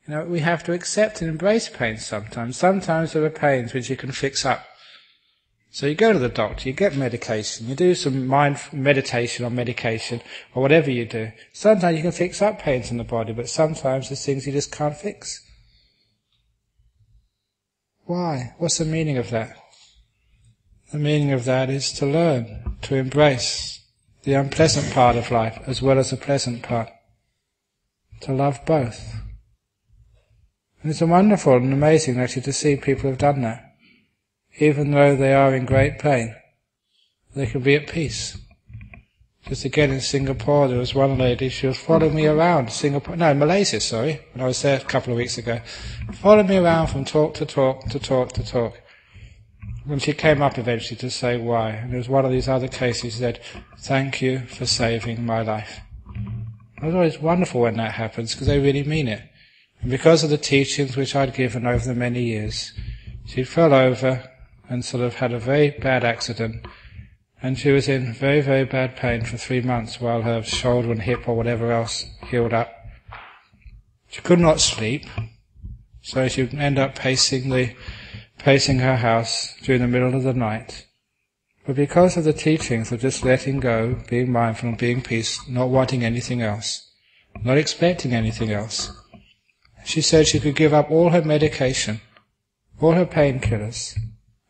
We have to accept and embrace pain sometimes. Sometimes there are pains which you can fix up. So you go to the doctor, you get medication, you do some meditation or medication, or whatever you do. Sometimes you can fix up pains in the body, but sometimes there's things you just can't fix. Why? What's the meaning of that? The meaning of that is to learn, to embrace the unpleasant part of life as well as the pleasant part. To love both. And it's wonderful and amazing actually to see people who have done that. Even though they are in great pain, they can be at peace. Just again in Singapore, there was one lady, she was following me around Malaysia, when I was there a couple of weeks ago. Followed me around from talk to talk to talk to talk. When she came up eventually to say why, and there was one of these other cases, she said, "Thank you for saving my life." It was always wonderful when that happens, because they really mean it. And because of the teachings which I'd given over the many years, she fell over and sort of had a very bad accident, and she was in very, very bad pain for 3 months while her shoulder and hip or whatever else healed up. She could not sleep, so she would end up pacing her house during the middle of the night. But because of the teachings of just letting go, being mindful and being peace, not wanting anything else, not expecting anything else, she said she could give up all her medication, all her painkillers,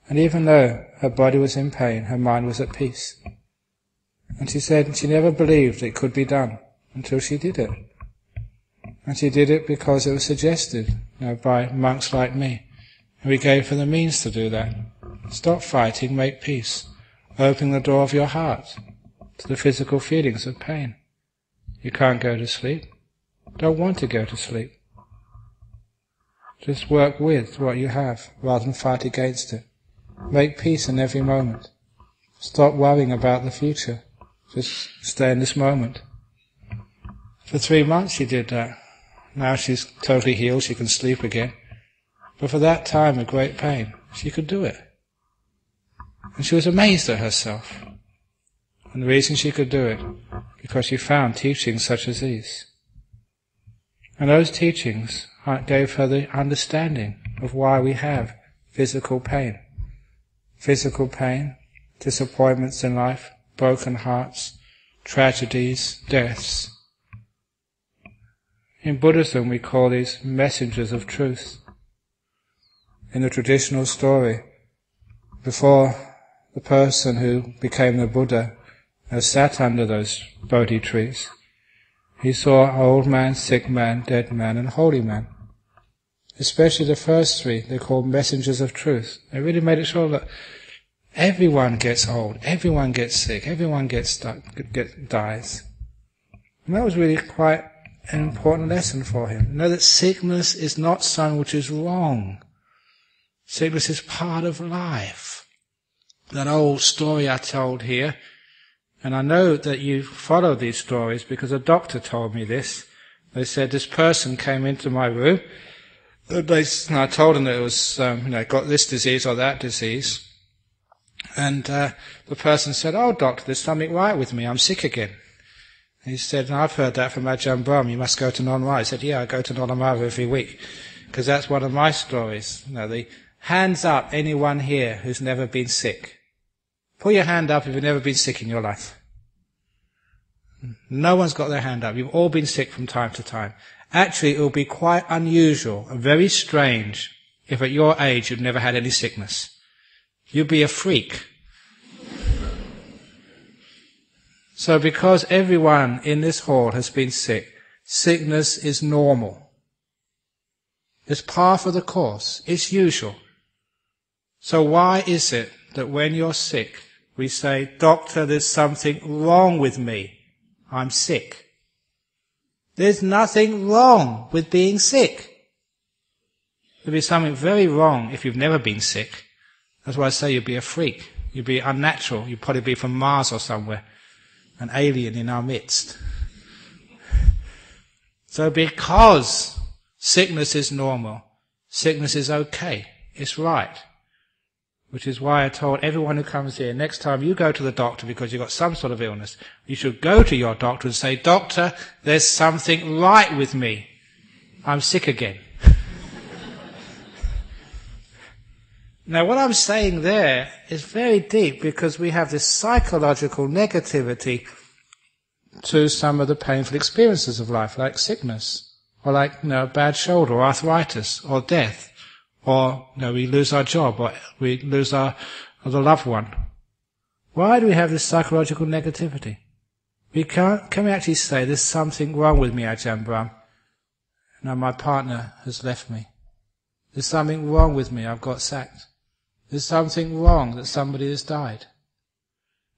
and even though her body was in pain, her mind was at peace. And she said she never believed it could be done until she did it. And she did it because it was suggested by monks like me. And we gave her the means to do that. Stop fighting, make peace. Open the door of your heart to the physical feelings of pain. You can't go to sleep. Don't want to go to sleep. Just work with what you have rather than fight against it. Make peace in every moment. Stop worrying about the future. Just stay in this moment. For 3 months she did that. Now she's totally healed, she can sleep again. But for that time of great pain, she could do it. And she was amazed at herself. And the reason she could do it, because she found teachings such as these. And those teachings gave her the understanding of why we have physical pain. Physical pain, disappointments in life, broken hearts, tragedies, deaths. In Buddhism we call these messengers of truth. In the traditional story, before the person who became the Buddha sat under those Bodhi trees, he saw an old man, sick man, dead man, and holy man. Especially the first three, they're called messengers of truth. They really made it sure that everyone gets old, everyone gets sick, everyone dies. And that was really quite an important lesson for him. Know that sickness is not something which is wrong. Sickness is part of life. That old story I told here, and I know that you follow these stories because a doctor told me this. They said this person came into my room, and I told them that it was, got this disease or that disease. And the person said, "Oh, doctor, there's something right with me. I'm sick again." And he said, "I've heard that from Ajahn Brahm. You must go to Nonmai." I said, "Yeah, I go to Nonmai every week." Because that's one of my stories. The hands up, anyone here who's never been sick. Put your hand up if you've never been sick in your life. No one's got their hand up. You've all been sick from time to time. Actually, it will be quite unusual and very strange if at your age you've never had any sickness. You'd be a freak. So because everyone in this hall has been sick, sickness is normal. It's par for the course. It's usual. So why is it that when you're sick, we say, "Doctor, there's something wrong with me. I'm sick"? There's nothing wrong with being sick. There'd be something very wrong if you've never been sick. That's why I say you'd be a freak. You'd be unnatural. You'd probably be from Mars or somewhere. An alien in our midst. So because sickness is normal, sickness is okay. It's right. Which is why I told everyone who comes here, next time you go to the doctor because you've got some sort of illness, you should go to your doctor and say, "Doctor, there's something right with me. I'm sick again." Now what I'm saying there is very deep because we have this psychological negativity to some of the painful experiences of life, like sickness, or like a bad shoulder, or arthritis, or death. Or we lose our job, or we lose the loved one. Why do we have this psychological negativity? Can we actually say, "There's something wrong with me, Ajahn Brahm. My partner has left me. There's something wrong with me, I've got sacked. There's something wrong that somebody has died."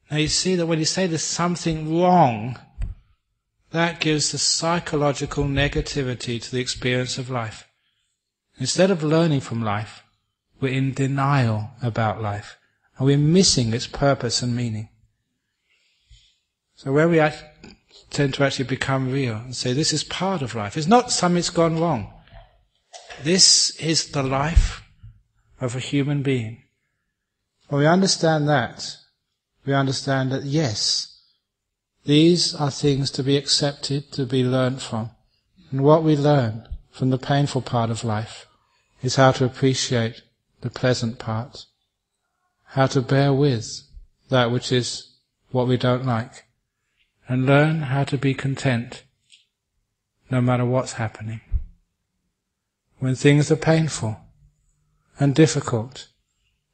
Now you see that when you say there's something wrong, that gives the psychological negativity to the experience of life. Instead of learning from life, we're in denial about life, and we're missing its purpose and meaning. So when we tend to actually become real and say, this is part of life, it's not something's gone wrong. This is the life of a human being. When we understand that, we understand that yes, these are things to be accepted, to be learnt from. And what we learn from the painful part of life is how to appreciate the pleasant part, how to bear with that which is what we don't like, and learn how to be content no matter what's happening. When things are painful and difficult,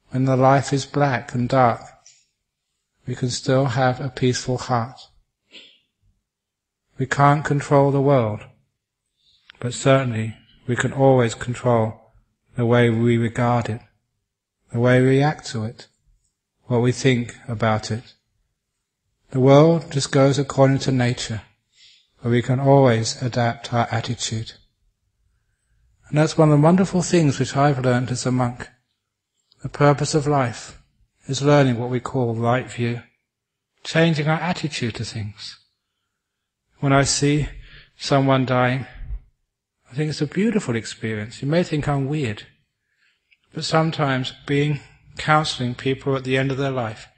when the life is black and dark, we can still have a peaceful heart. We can't control the world, but certainly we can always control the way we regard it, the way we react to it, what we think about it. The world just goes according to nature, but we can always adapt our attitude. And that's one of the wonderful things which I've learned as a monk. The purpose of life is learning what we call right view, changing our attitude to things. When I see someone dying, I think it's a beautiful experience. You may think I'm weird, but sometimes counselling people at the end of their life,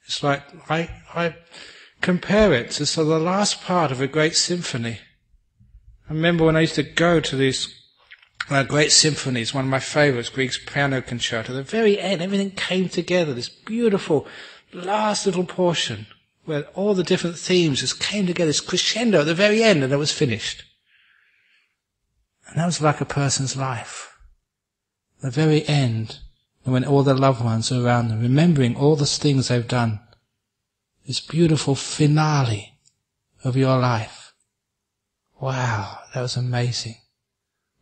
it's like I compare it to sort of the last part of a great symphony. I remember when I used to go to these great symphonies, one of my favourites, Grieg's piano concerto, at the very end everything came together, this beautiful last little portion where all the different themes just came together, this crescendo at the very end, and it was finished. And that was like a person's life. The very end, and when all their loved ones are around them, remembering all the things they've done, this beautiful finale of your life. Wow, that was amazing.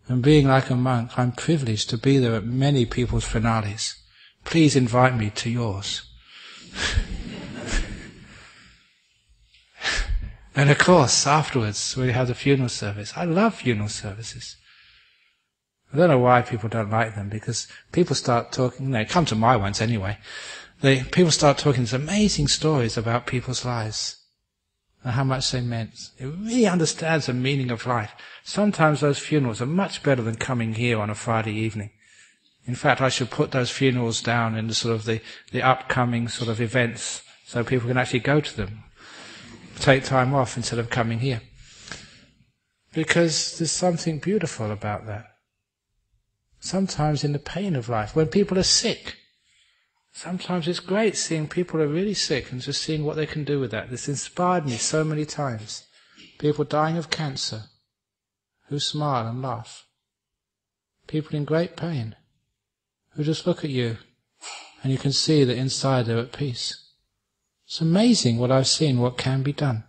And being like a monk, I'm privileged to be there at many people's finales. Please invite me to yours. And of course, afterwards, we have the funeral service. I love funeral services. I don't know why people don't like them, because people start talking, they come to my ones anyway, people start talking these amazing stories about people's lives and how much they meant. It really understands the meaning of life. Sometimes those funerals are much better than coming here on a Friday evening. In fact, I should put those funerals down in the sort of the upcoming sort of events so people can actually go to them. Take time off instead of coming here. Because there's something beautiful about that. Sometimes in the pain of life, when people are sick, sometimes it's great seeing people are really sick and just seeing what they can do with that. This inspired me so many times. People dying of cancer who smile and laugh. People in great pain who just look at you and you can see that inside they're at peace. It's amazing what I've seen, what can be done.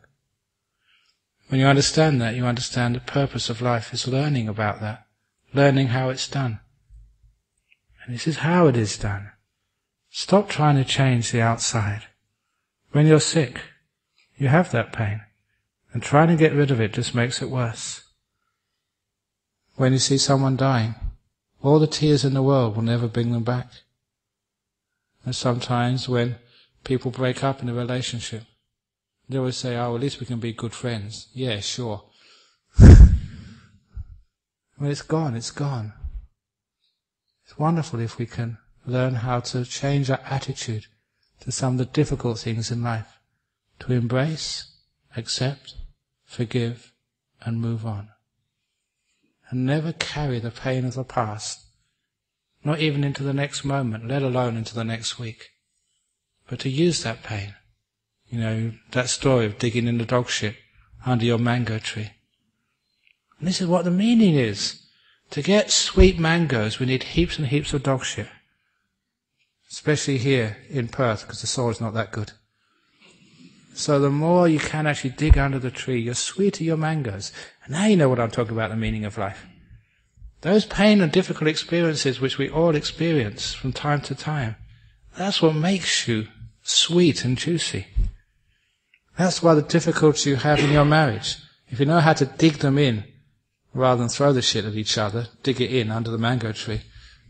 When you understand that, you understand the purpose of life is learning about that, learning how it's done. And this is how it is done. Stop trying to change the outside. When you're sick, you have that pain, and trying to get rid of it just makes it worse. When you see someone dying, all the tears in the world will never bring them back. And sometimes when people break up in a relationship, they always say, oh, at least we can be good friends. Yeah, sure. When it's gone, it's gone. It's wonderful if we can learn how to change our attitude to some of the difficult things in life, to embrace, accept, forgive, and move on. And never carry the pain of the past, not even into the next moment, let alone into the next week. But to use that pain, that story of digging in the dog shit under your mango tree. And this is what the meaning is. To get sweet mangoes, we need heaps and heaps of dog shit. Especially here in Perth, because the soil's not that good. So the more you can actually dig under the tree, the sweeter your mangoes. And now you know what I'm talking about, the meaning of life. Those pain and difficult experiences which we all experience from time to time, that's what makes you sweet and juicy. That's why the difficulty you have in your marriage, if you know how to dig them in, rather than throw the shit at each other, dig it in under the mango tree,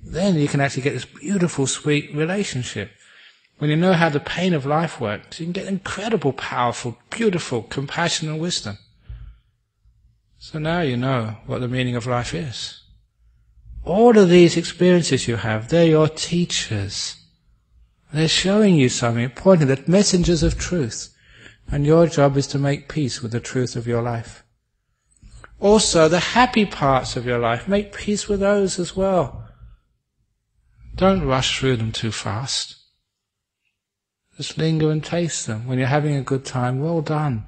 then you can actually get this beautiful, sweet relationship. When you know how the pain of life works, you can get incredible, powerful, beautiful compassion and wisdom. So now you know what the meaning of life is. All of these experiences you have, they're your teachers. They're showing you something, pointing at messengers of truth. And your job is to make peace with the truth of your life. Also, the happy parts of your life, make peace with those as well. Don't rush through them too fast. Just linger and taste them. When you're having a good time, well done.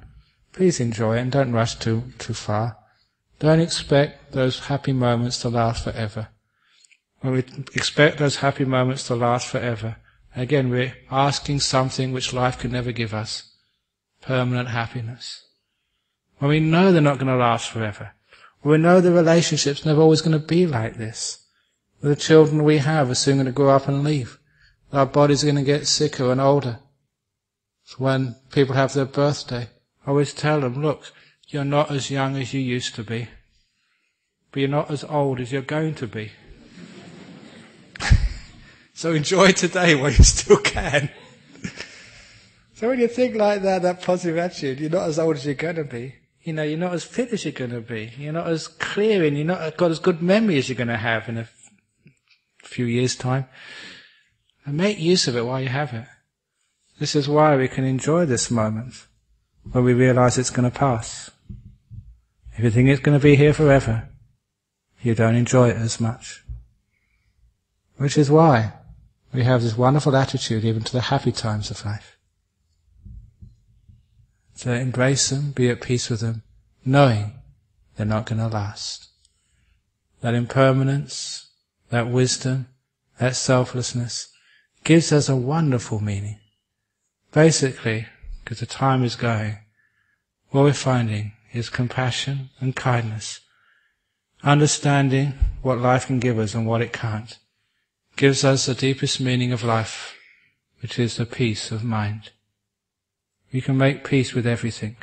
Please enjoy it and don't rush too far. Don't expect those happy moments to last forever. When we expect those happy moments to last forever, again we're asking something which life can never give us. Permanent happiness. When we know they're not going to last forever. When we know the relationship's never always going to be like this. The children we have are soon going to grow up and leave. Our bodies are going to get sicker and older. So when people have their birthday, I always tell them, look, you're not as young as you used to be. But you're not as old as you're going to be. So enjoy today while you still can. So when you think like that positive attitude, you're not as old as you're going to be. You're not as fit as you're going to be. You're not as clear, and you're not got as good memory as you're going to have in a few years' time. And make use of it while you have it. This is why we can enjoy this moment, when we realize it's going to pass. If you think it's going to be here forever, you don't enjoy it as much. Which is why we have this wonderful attitude even to the happy times of life. To embrace them, be at peace with them, knowing they're not going to last. That impermanence, that wisdom, that selflessness gives us a wonderful meaning. Basically, because the time is going, what we're finding is compassion and kindness, understanding what life can give us and what it can't, gives us the deepest meaning of life, which is the peace of mind. You can make peace with everything,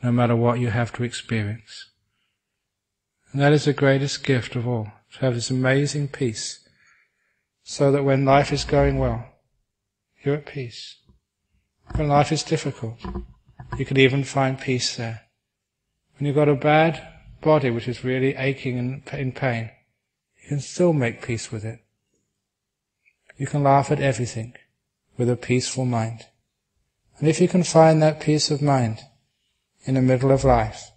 no matter what you have to experience. And that is the greatest gift of all, to have this amazing peace, so that when life is going well, you're at peace. When life is difficult, you can even find peace there. When you've got a bad body which is really aching and in pain, you can still make peace with it. You can laugh at everything with a peaceful mind. And if you can find that peace of mind in the middle of life,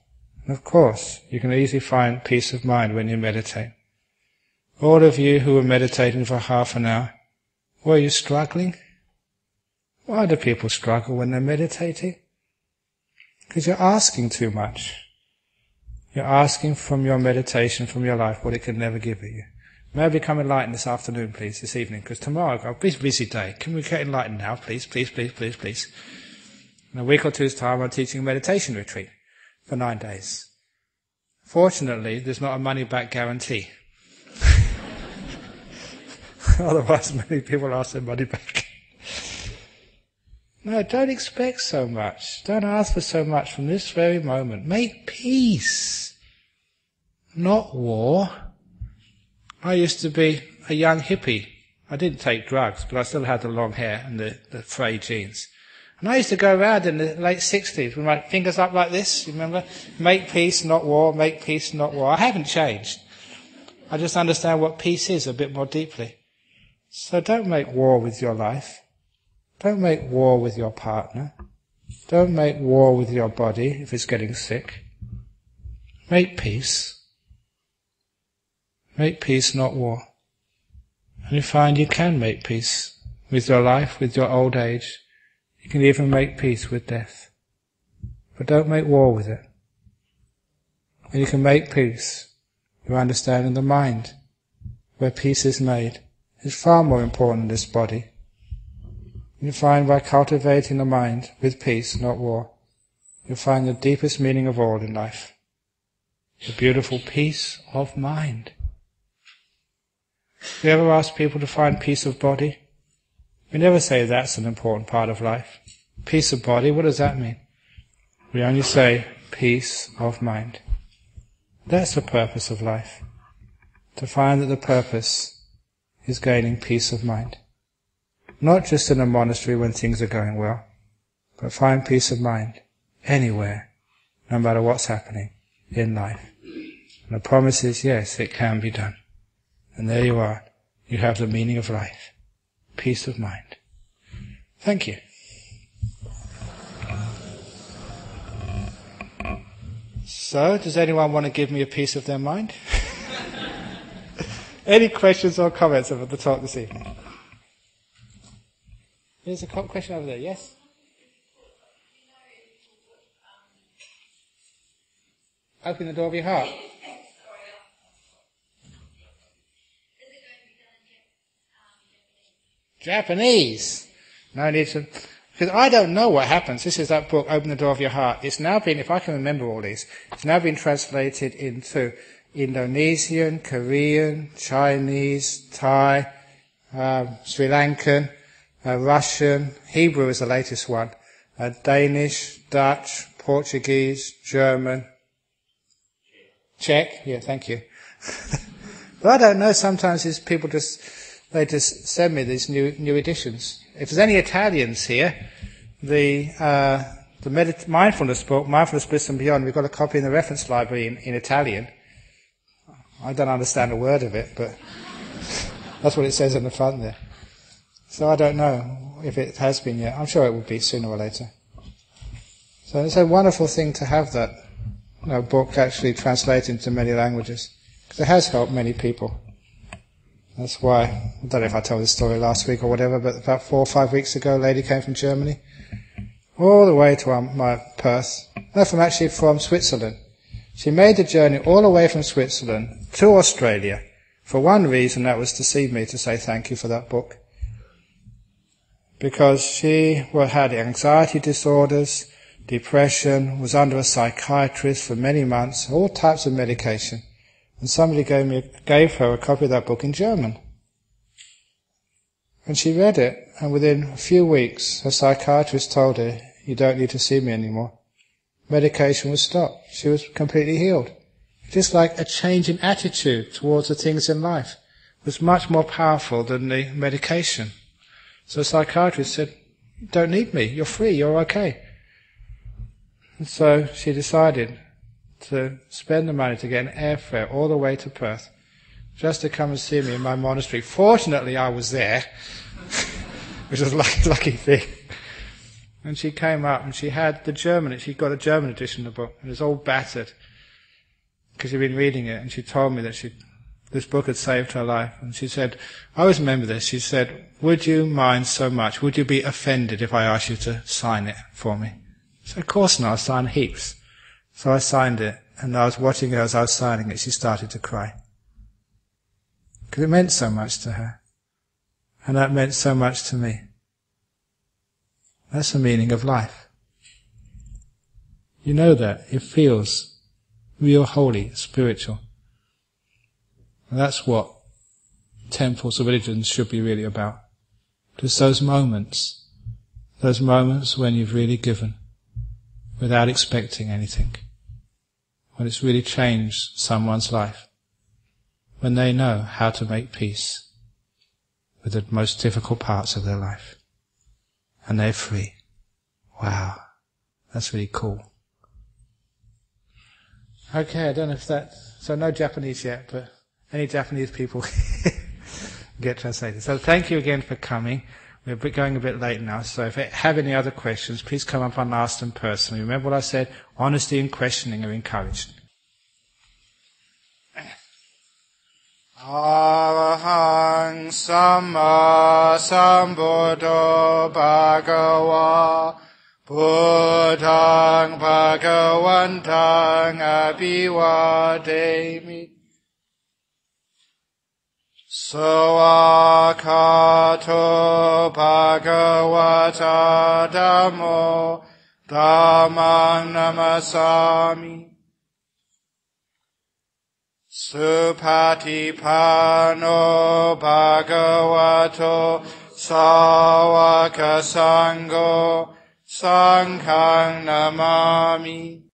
and of course you can easily find peace of mind when you meditate. All of you who are meditating for half an hour, were you struggling? Why do people struggle when they're meditating? Because you're asking too much. You're asking from your meditation, from your life, what it can never give you. May I become enlightened this afternoon, please, this evening, because tomorrow I've got a busy day. Can we get enlightened now, please, please, please, please, please? In a week or two's time, I'm teaching a meditation retreat for 9 days. Fortunately, there's not a money-back guarantee. Otherwise, many people ask their money back. No, don't expect so much. Don't ask for so much from this very moment. Make peace, not war. I used to be a young hippie. I didn't take drugs, but I still had the long hair and the frayed jeans. And I used to go around in the late 60s with my fingers up like this, you remember? Make peace, not war, make peace, not war. I haven't changed. I just understand what peace is a bit more deeply. So don't make war with your life. Don't make war with your partner. Don't make war with your body if it's getting sick. Make peace. Make peace, not war. And you find you can make peace with your life, with your old age. You can even make peace with death. But don't make war with it. When you can make peace, you understand in the mind, where peace is made, is far more important than this body. You find by cultivating the mind with peace, not war, you'll find the deepest meaning of all in life. The beautiful peace of mind. Do you ever ask people to find peace of body? We never say that's an important part of life. Peace of body, what does that mean? We only say peace of mind. That's the purpose of life. To find that the purpose is gaining peace of mind. Not just in a monastery when things are going well, but find peace of mind anywhere, no matter what's happening in life. And the promise is, yes, it can be done. And there you are. You have the meaning of life. Peace of mind. Thank you. So, does anyone want to give me a piece of their mind? Any questions or comments about the talk this evening? There's a question over there, yes? Open the door of your heart. Japanese. No need to, because I don't know what happens. This is that book, Open the Door of Your Heart. It's now been, if I can remember all these, it's now been translated into Indonesian, Korean, Chinese, Thai, Sri Lankan, Russian, Hebrew is the latest one, Danish, Dutch, Portuguese, German, Czech, yeah, thank you. But I don't know, sometimes these people they just send me these new editions. If there's any Italians here, the the mindfulness book, Mindfulness, Bliss and Beyond, we've got a copy in the reference library in Italian. I don't understand a word of it, but that's what it says in the front there. So I don't know if it has been yet. I'm sure it will be sooner or later. So it's a wonderful thing to have that book actually translated into many languages, because it has helped many people. That's why, I don't know if I told this story last week or whatever, but about 4 or 5 weeks ago, a lady came from Germany, all the way to my Perth, from Switzerland. She made the journey all the way from Switzerland to Australia for one reason, that was to see me, to say thank you for that book. Because she had anxiety disorders, depression, was under a psychiatrist for many months, all types of medication. And somebody gave her a copy of that book in German. And she read it, and within a few weeks, her psychiatrist told her, "You don't need to see me anymore." Medication was stopped. She was completely healed. Just like a change in attitude towards the things in life was much more powerful than the medication. So the psychiatrist said, "You don't need me, you're free, you're okay." And so she decided to spend the money to get an airfare all the way to Perth, just to come and see me in my monastery. Fortunately, I was there, which was a lucky thing. And she came up and she got a German edition of the book, and it was all battered, because she'd been reading it, and she told me that this book had saved her life. And she said, I always remember this, she said, "Would you mind so much, would you be offended if I asked you to sign it for me?" I said, "Of course not, I sign heaps." So I signed it, and I was watching her as I was signing it, she started to cry. Because it meant so much to her. And that meant so much to me. That's the meaning of life. You know that. It feels real, holy, spiritual. And that's what temples or religions should be really about. Just those moments when you've really given, without expecting anything. When it's really changed someone's life. When they know how to make peace with the most difficult parts of their life. And they're free. Wow. That's really cool. Okay, I don't know if so no Japanese yet, but any Japanese people get translated. So thank you again for coming. We're going a bit late now, so if you have any other questions, please come up and ask them personally. Remember what I said? Honesty and questioning are encouraged. Arahang Samma Sambuddho Bhagava Buddhang Bhagavantang Abhivademi Sawakato Bhagavata Dhammo Dhammang Namasami Supatipano Bhagavato Sawaka Sangho Sanghang Namami